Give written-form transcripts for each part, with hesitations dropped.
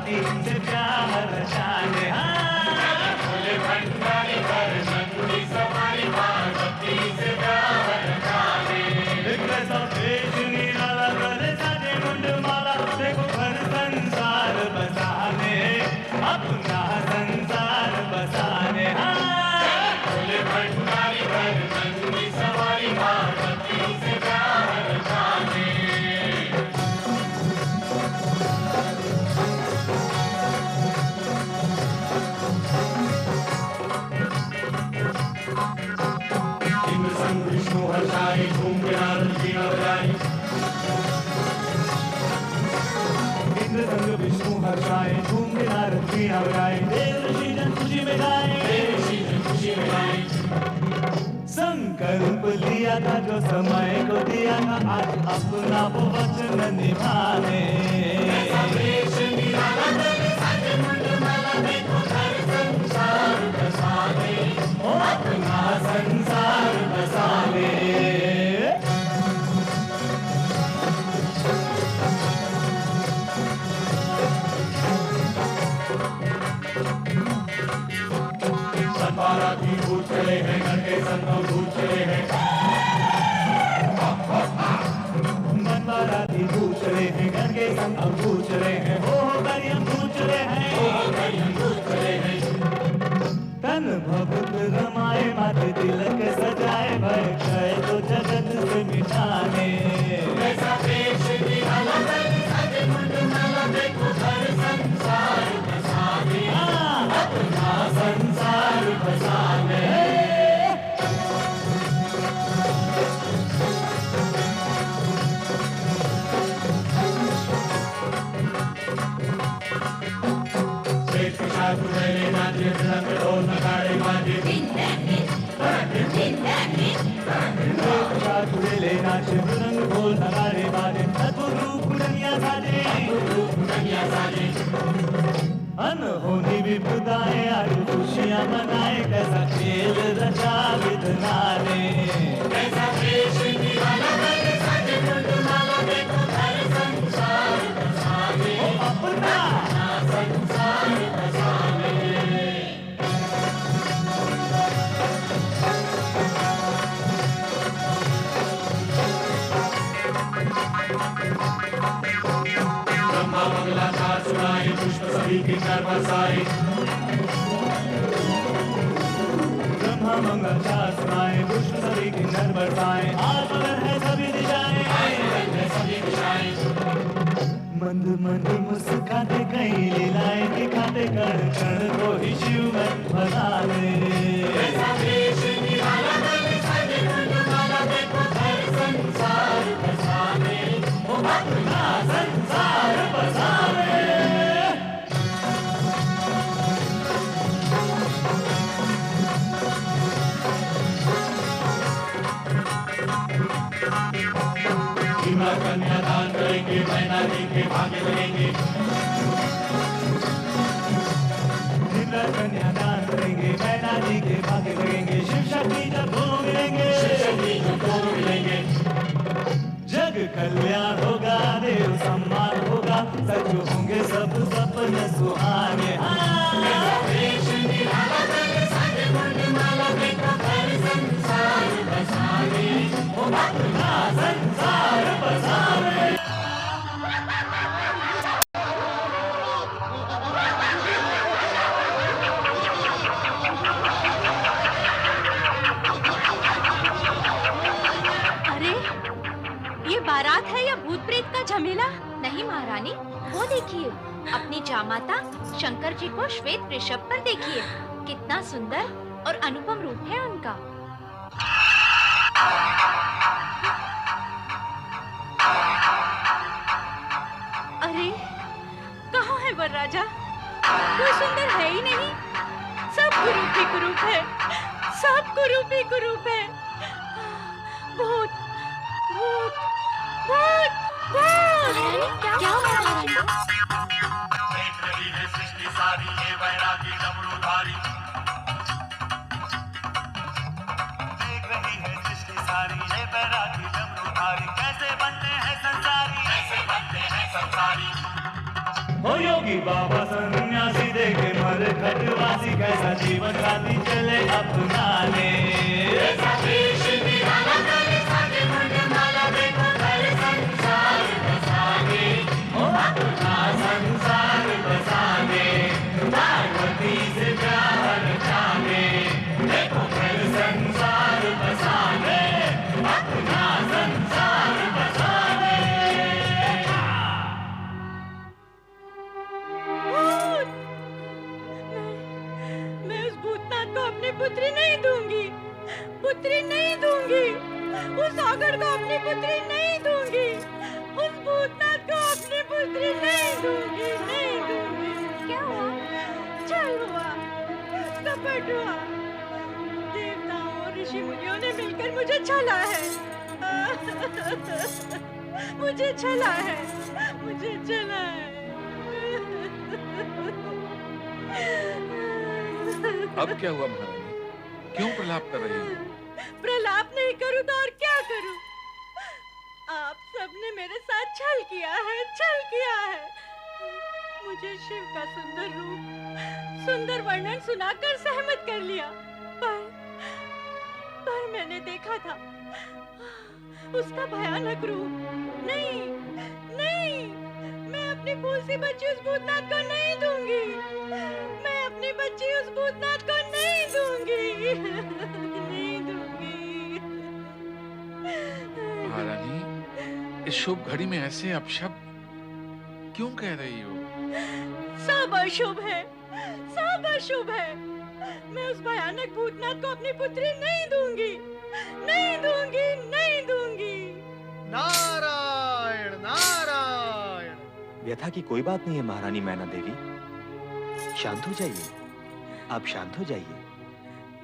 भक्ति से प्यार जाने भोले भंडारी भर नंदी सवारी माँ भक्ति से प्यार जाने एक ऐसा भेष निराला गले साजे मुंडमाला देखो घर संसार बसाने अपना संसार बसाने भोले भंडारी भर नंदी सवारी माँ भक्ति से प्यार जाने विष्णु हर्षाई झूम के नारद वीणा बजाई इंद्र संग विष्णु हर्षाई झूम के नारद वीणा बजाई देव ऋषि जन खुशी में गाए देव ऋषि जन खुशी में गाए संकल्प लिया था जो समय को दिया था आज अपना वो वचन निभाने अपना संसार बसाने संपाराधी भूत चले हैं घर के संग भूत चले हैं मनमाराधी भूत चले हैं घर के संग भूत चले हैं हो करियम भूत चले हैं हो करियम भूत चले हैं तन भक्त रमाए माथे तिलक सजाए भय क्षय तो जगत से मिटाने ऐसा वेश निराला साजे मुंडमाला देखो घर संसार बसाने अपना संसार बसाने चुड़ैले नाचे रंग ढोल नगाड़े बाजे चुड़ैले नाचे रंग ढोल नगाड़े बाजे अद्भुत रूप दुनिया साजे अनहोनी विपदाएं आज खुशियां मनाए कैसा खेल रचा विधना ने कैसा वेश निराला साजे मुंडमाला देखो घर संसार बसाने अपना संसार बसाने ब्रह्मा मंगलाचार सुनाए पुष्प सभी के घर बरसाए ब्रह्मा मंगलाचार सुनाए पुष्प सभी के घर बरसाए आज मगन है सभी दिशाएं मंद मंद मुस्काते कई लीलाएं दिखाते कण कण को ही शिव मन बनाने ऐसा वेश निराला साजे मुंडमाला देखो घर संसार बसाने अपना संसार बसाने कन्यादान करेंगे मैना जी के भाग्य लगेंगे कन्यादान करेंगे मैना जी के भाग्य लगेंगे शिव शक्ति जब दोनों मिलेंगे जग कल्याण होगा देव सम्मान होगा सच होंगे सब सपने सुहाने अपना संसार बसाने अरे ये बारात है या भूत प्रेत का झमेला? नहीं महारानी, वो देखिए अपनी जामाता शंकर जी को श्वेत वृषभ पर देखिए, कितना सुंदर और अनुपम रूप है उनका। अरे कहाँ है वरराजा? कोई सुंदर है ही नहीं, सब कुरूप ही कुरूप है, सब कुरूप ही कुरूप है। भूत भूत भूत भूत! क्या महारानी? देख रही है सृष्टि सारी ये वैरागी डमरूधारी, देख रही है सृष्टि सारी ये वैरागी डमरूधारी, कैसे बनते हैं संसारी, कैसे बनते हैं संसारी। हो योगी बाबा सन्यासी देखे मर खटवासी कैसा जीवन साथी चले अपनाने ऐसा देश निराला करे सागे मंडमाला देखो घर संसार बसाने ओ अपना संसार बसाने पार्वती से प्यार रचाने देखो घर संसार बसाने अपना संसार बसाने। मैं उस भूतनाथ को अपनी पुत्री नहीं दूंगी, पुत्री नहीं दूंगी, उस सागर को अपनी पुत्री नहीं दूंगी, उस भूतनाथ को अपनी पुत्री नहीं दूंगी, नहीं दूंगी। क्या हुआ? छल हुआ, कपट हुआ, देवताओं और ऋषि मुनियों ने मिलकर मुझे छला है, मुझे छला है, मुझे छला है। अब क्या हुआ महारानी? क्यों प्रलाप कर रही हो? प्रलाप नहीं करूं तो और क्या करूं? आप सबने मेरे साथ छल किया है, छल किया है। मुझे शिव का सुंदर रूप, सुंदर वर्णन सुनाकर सहमत कर लिया, पर मैंने देखा था उसका भयानक रूप। नहीं, नहीं, मैं अपनी फूल सी बच्ची उस भूतनाथ को नहीं दूंगी, मैं अपनी बच्ची उस भूतनाथ को नहीं दूंगी, नहीं दूंगी। महारानी, इस शुभ घड़ी में ऐसे अपशब्द क्यों कह रही हो? सब अशुभ है, सब अशुभ है। मैं उस भयानक भूतनाथ को अपनी पुत्री नहीं दूंगी, नहीं दूंगी, नहीं दूंगी। नारायण नारायण। व्यथा की कोई बात नहीं है महारानी मैना देवी, शांत हो जाइए, आप शांत हो जाइए।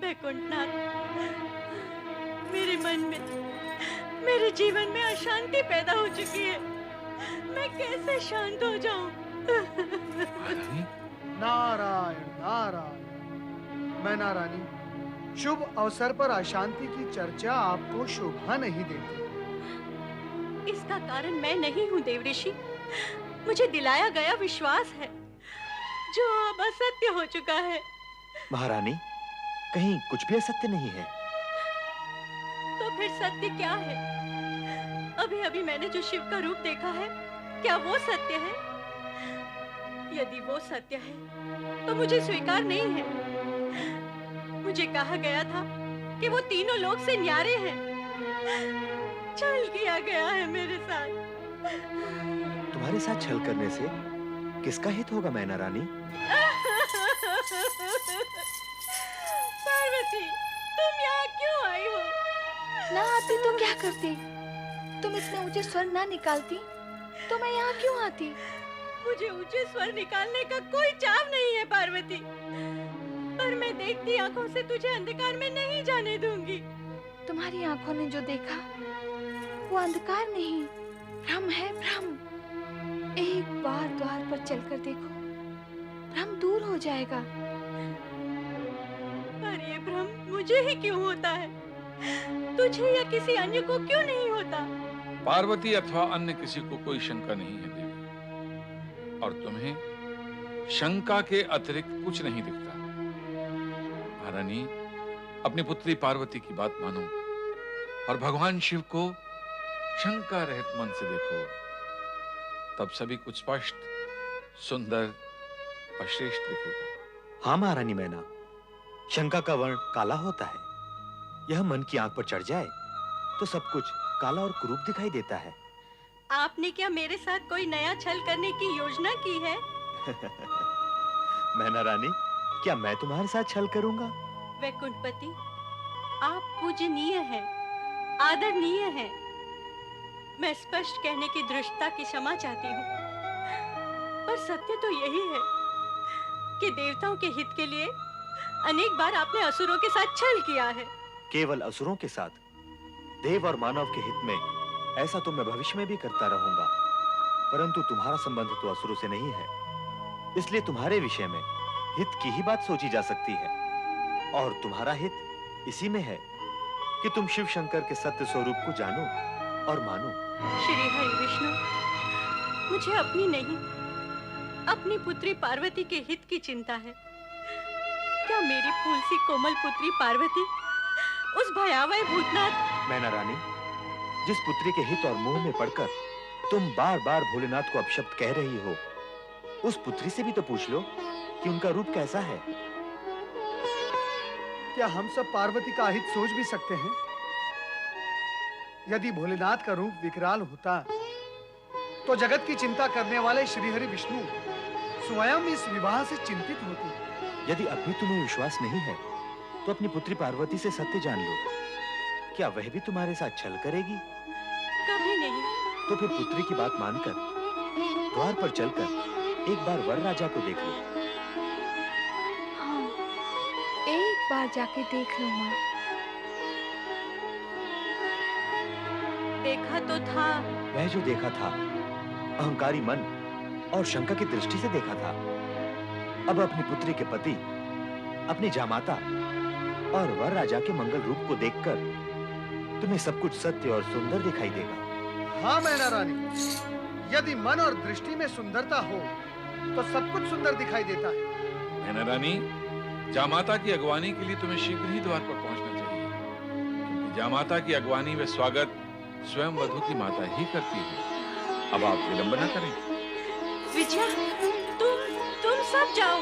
वैकुंठनाथ, मेरे मन में, मेरे जीवन में अशांति पैदा हो चुकी है, मैं कैसे शांत हो जाऊं? महारानी, नारायण नारायण। मैना रानी, शुभ अवसर पर अशांति की चर्चा आपको शोभा नहीं देती। इसका कारण मैं नहीं हूँ देवऋषि, मुझे दिलाया गया विश्वास है जो अब असत्य हो चुका है। महारानी, कहीं कुछ भी असत्य नहीं है। तो फिर सत्य क्या है? अभी अभी मैंने जो शिव का रूप देखा है, क्या वो सत्य है? यदि वो सत्य है तो मुझे स्वीकार नहीं है। मुझे कहा गया था कि वो तीनों लोक से न्यारे हैं। छल किया गया है मेरे साथ। तुम्हारे साथ छल करने से किसका हित होगा मैना रानी? पार्वती, तुम यहाँ क्यों आई हो? ना आती तो क्या करती? तुम इतने ऊंचे स्वर ना निकालती तो मैं यहाँ क्यों आती? मुझे ऊंचे स्वर निकालने का कोई चाव नहीं है पार्वती, पर मैं देखती आंखों से तुझे अंधकार में नहीं जाने दूंगी। तुम्हारी आंखों ने जो देखा वो अंधकार नहीं, भ्रम है, भ्रम। एक बार द्वार पर चलकर देखो, भ्रम दूर हो जाएगा। पर ये भ्रम मुझे ही क्यों होता है? तुझे या किसी अन्य को क्यों नहीं होता? पार्वती अथवा अन्य किसी को कोई शंका नहीं है देवी, और तुम्हें शंका के अतिरिक्त कुछ नहीं दिखता। महारानी, अपनी पुत्री पार्वती की बात मानो और भगवान शिव को शंका रहित मन से देखो, तब सभी कुछ स्पष्ट, सुंदर और श्रेष्ठ दिखेगा। हाँ महारानी मैना, शंका का वर्ण काला होता है। यह मन की आंख पर चढ़ जाए तो सब कुछ काला और कुरूप दिखाई देता है। आपने क्या मेरे साथ कोई नया छल करने की योजना की है? मैना रानी, क्या मैं तुम्हारे साथ छल करूंगा? वैकुंठपति, आप पूजनीय हैं, आदरणीय हैं। मैं स्पष्ट कहने की दृष्टता की क्षमा चाहती हूँ, पर सत्य तो यही है कि देवताओं के हित के लिए अनेक बार आपने असुरों के साथ छल किया है। केवल असुरों के साथ? देव और मानव के हित में ऐसा तो मैं भविष्य में भी करता रहूंगा, परंतु तुम्हारा संबंध तो असुरों से नहीं है, इसलिए तुम्हारे विषय में हित की ही बात सोची जा सकती है। और तुम्हारा हित इसी में है कि तुम शिव शंकर के सत्य स्वरूप को जानो और मानो। श्री हरि विष्णु, मुझे अपनी नहीं, अपनी पुत्री पार्वती के हित की चिंता है। क्या मेरी फूल सी कोमल पुत्री पार्वती उस भयावह भूतनाथ। मैना रानी, जिस पुत्री के हित और मोह में पड़कर तुम बार बार भोलेनाथ को अपशब्द कह रही हो, उस पुत्री से भी तो पूछ लो कि उनका रूप कैसा है। क्या हम सब पार्वती का हित सोच भी सकते हैं? यदि भोलेनाथ का रूप विकराल होता तो जगत की चिंता करने वाले श्रीहरि विष्णु स्वयं इस विवाह से चिंतित होते। यदि अब भी तुम्हें विश्वास नहीं है तो अपनी पुत्री पार्वती से सत्य जान लो। क्या वह भी तुम्हारे साथ छल करेगी? कभी नहीं। तो फिर पुत्री की बात मानकर द्वार पर चलकर एक बार वर राजा को देख लो। हाँ, एक बार जाके देख लो माँ। देखा तो था। वह जो देखा था अहंकारी मन और शंका की दृष्टि से देखा था। अब अपनी पुत्री के पति, अपनी जामाता और वर राजा के मंगल रूप को देखकर तुम्हें सब कुछ सत्य और सुंदर दिखाई देगा। हाँ मैना रानी, यदि मन और दृष्टि में सुंदरता हो तो सब कुछ सुंदर दिखाई देता है। मैना रानी, जामाता की अगवानी के लिए तुम्हें शीघ्र ही द्वार पर पहुंचना चाहिए, क्योंकि जामाता की अगवानी व स्वागत स्वयं वधू की माता ही करती है। अब आप विलंब न करें। विजया, तुम सब जाओ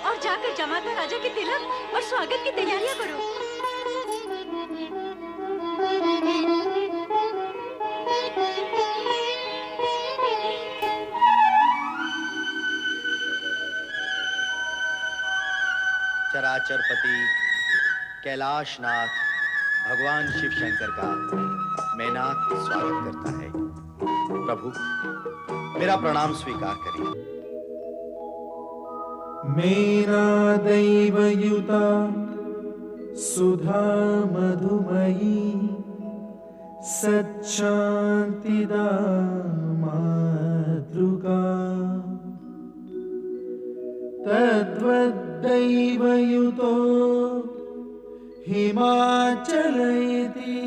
और जाकर जमाता राजा के तिलक और स्वागत की तैयारियां करो। चराचरपति कैलाशनाथ भगवान शिव शंकर का मैनाक स्वागत करता है। प्रभु, मेरा प्रणाम स्वीकार करिए। मेना दैवयुता सुधा मधुमयी सच्चान्तिदा मातृका तद्वद्दैवयुतो हिमाचलयति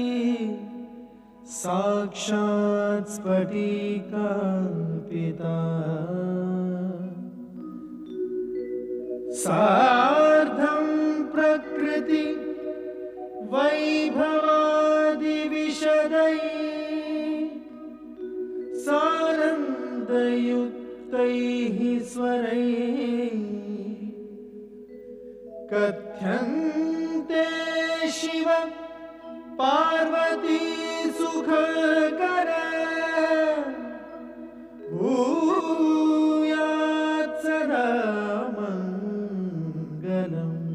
साक्षात् स्फटिकापिता सार्धं प्रकृति वैभवादिविशदैः सानन्दयुक्तैः स्वरैः कथ्यन्ते शिव पार्वती सुखकर भूयात् सदा मंगलम्।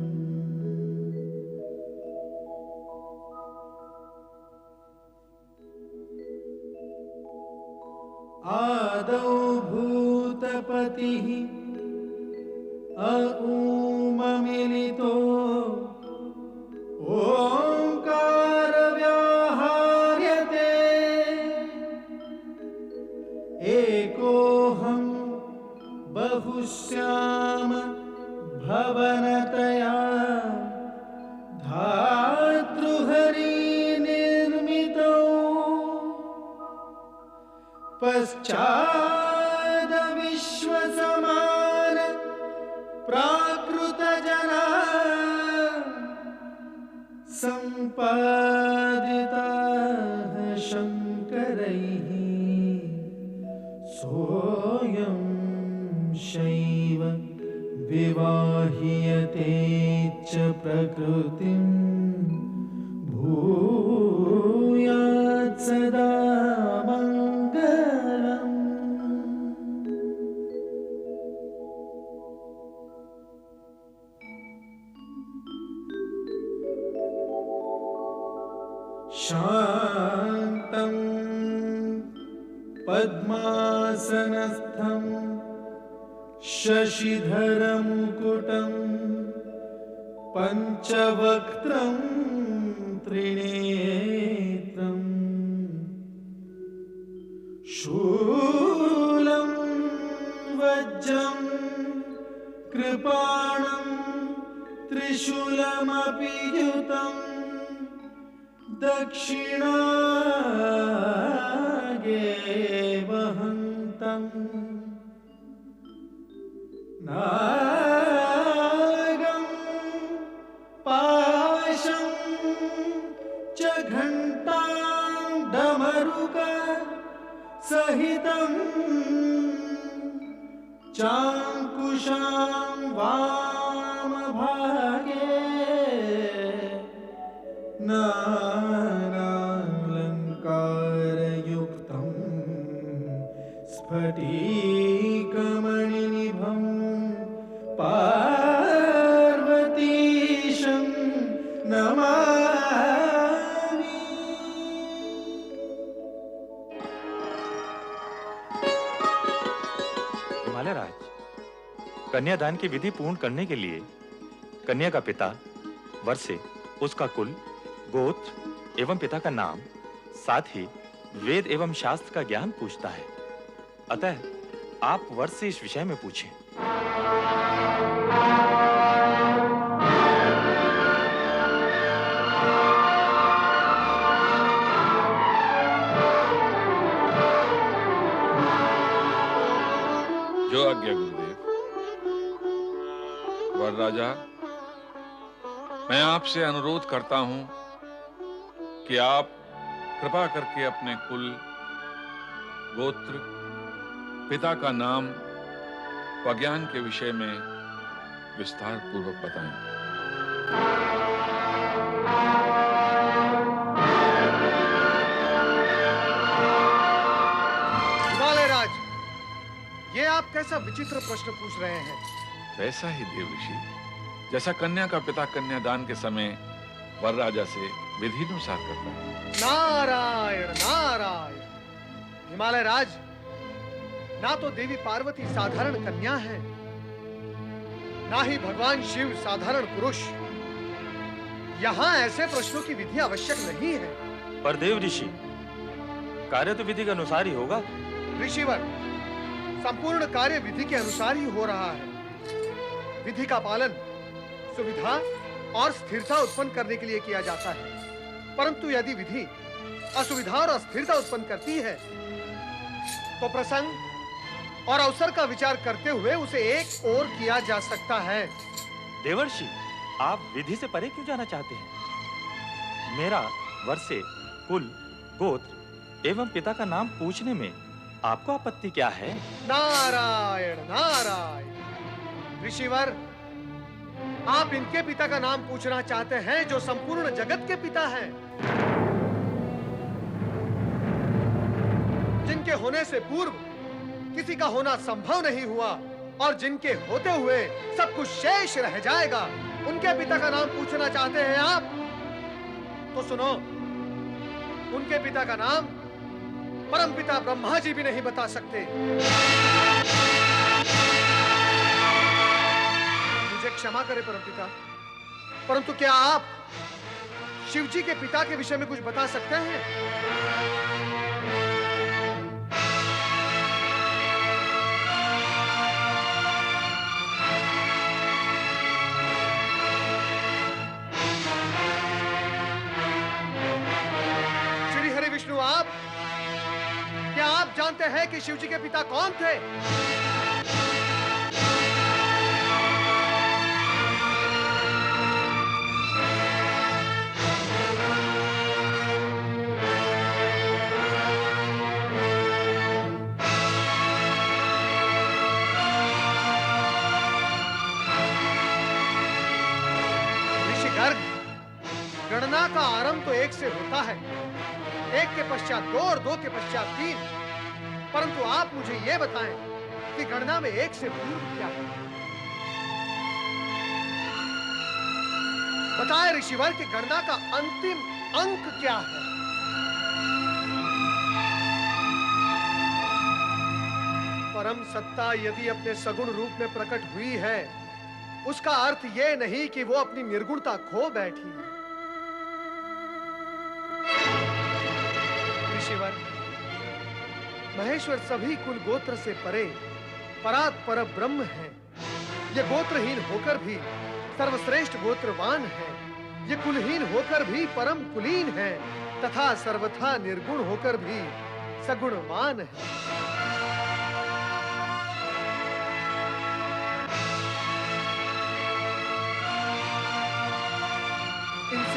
आदौ भूतपतिः अऊममिलितो ओंकार व्याहार्यते एकोऽहं बहुश्याम भवनतया धातृहरि निर्मितौ पश्चाद विश्वसमान प्राकृतजना सम्पादिताः शङ्करैः सोऽयं शैव विवाह्यते च प्रकृतिं भूयात् सदा मङ्गलम्। शान्तं पद्मासनस्थं शशिधरमुकुटं पञ्चवक्त्रं त्रिनेत्रं शूलं वज्रं कृपाणं त्रिशूलमपि युतम् दक्षिणागे वहन्तम् नागं पाशं च घण्टां डमरुक सहितं चाङ्कुशां वामभागे नानालङ्कारयुक्तं स्फटिकमणिनिभं पार्वतीशं नमामि। हिमालय राज, कन्यादान की विधि पूर्ण करने के लिए कन्या का पिता वर से उसका कुल, गोत्र एवं पिता का नाम, साथ ही वेद एवं शास्त्र का ज्ञान पूछता है। अतः आप वर से इस विषय में पूछें। जो आज्ञा गुरुदेव। वर राजा, मैं आपसे अनुरोध करता हूं कि आप कृपा करके अपने कुल, गोत्र, पिता का नाम व ज्ञान के विषय में विस्तार पूर्वक बताएं। हिमालय राज, ये आप कैसा विचित्र प्रश्न पूछ रहे हैं? वैसा ही देव ऋषि जैसा कन्या का पिता कन्यादान के समय वर राजा से विधिनुसार करता है। नारायण नारायण। हिमालय राज, ना तो देवी पार्वती साधारण कन्या है, ना ही भगवान शिव साधारण पुरुष। यहाँ ऐसे प्रश्नों की विधि आवश्यक नहीं है। पर देव ऋषि, कार्य तो विधि के अनुसार ही होगा। ऋषिवर, संपूर्ण कार्य विधि के अनुसार ही हो रहा है। विधि का पालन सुविधा और स्थिरता उत्पन्न करने के लिए किया जाता है, परंतु यदि विधि असुविधा और अस्थिरता उत्पन्न करती है तो प्रसंग और अवसर का विचार करते हुए उसे एक ओर किया जा सकता है। देवर्षि, आप विधि से परे क्यों जाना चाहते हैं? मेरा वर से कुल, गोत्र एवं पिता का नाम पूछने में आपको आपत्ति क्या है? नारायण नारायण। ऋषिवर, आप इनके पिता का नाम पूछना चाहते हैं जो संपूर्ण जगत के पिता हैं, जिनके होने से पूर्व किसी का होना संभव नहीं हुआ और जिनके होते हुए सब कुछ शेष रह जाएगा। उनके पिता का नाम पूछना चाहते हैं आप? तो सुनो, उनके पिता का नाम परमपिता ब्रह्मा जी भी नहीं बता सकते। मुझे क्षमा करें परमपिता, परंतु क्या आप शिवजी के पिता के विषय में कुछ बता सकते हैं? श्री हरि विष्णु, क्या आप जानते हैं कि शिवजी के पिता कौन थे? गणना का आरंभ तो एक से होता है, एक के पश्चात दो और दो के पश्चात तीन, परंतु आप मुझे यह बताएं कि गणना में एक से पूर्व क्या है? बताएं ऋषिवर कि गणना का अंतिम अंक क्या है? परम सत्ता यदि अपने सगुण रूप में प्रकट हुई है, उसका अर्थ यह नहीं कि वो अपनी निर्गुणता खो बैठी है। ऋषिवर, महेश्वर सभी कुल गोत्र से परे परात पर ब्रह्म है। ये गोत्रहीन होकर भी सर्वश्रेष्ठ गोत्रवान है, ये कुलहीन होकर भी परम कुलीन है तथा सर्वथा निर्गुण होकर भी सगुणवान है।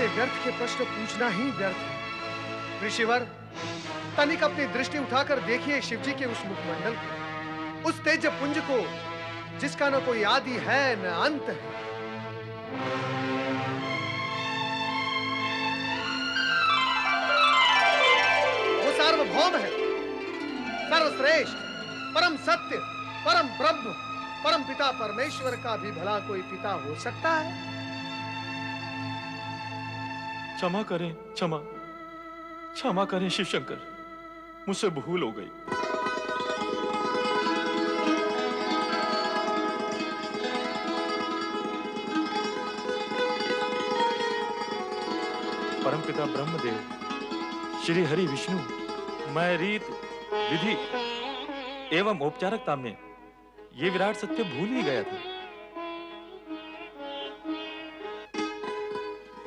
ऐसे व्यर्थ के प्रश्न पूछना ही व्यर्थ है। ऋषिवर, तनिक अपनी दृष्टि उठाकर देखिए शिवजी के उस मुखमंडल को, उस तेज पुंज को जिसका न कोई आदि है न अंत है। वो सार्वभौम है, सर्वश्रेष्ठ, परम सत्य, परम ब्रह्म, परम पिता परमेश्वर का भी भला कोई पिता हो सकता है? क्षमा करें, क्षमा करें शिव शंकर, मुझसे भूल हो गई। परमपिता ब्रह्मदेव, श्री हरि विष्णु, मैं रीत, विधि एवं औपचारिकता में ये विराट सत्य भूल ही गया था।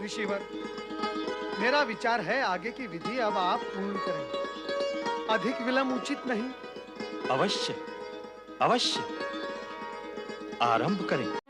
ऋषिवर, मेरा विचार है आगे की विधि अब आप पूर्ण करें, अधिक विलंब उचित नहीं। अवश्य, अवश्य आरंभ करें।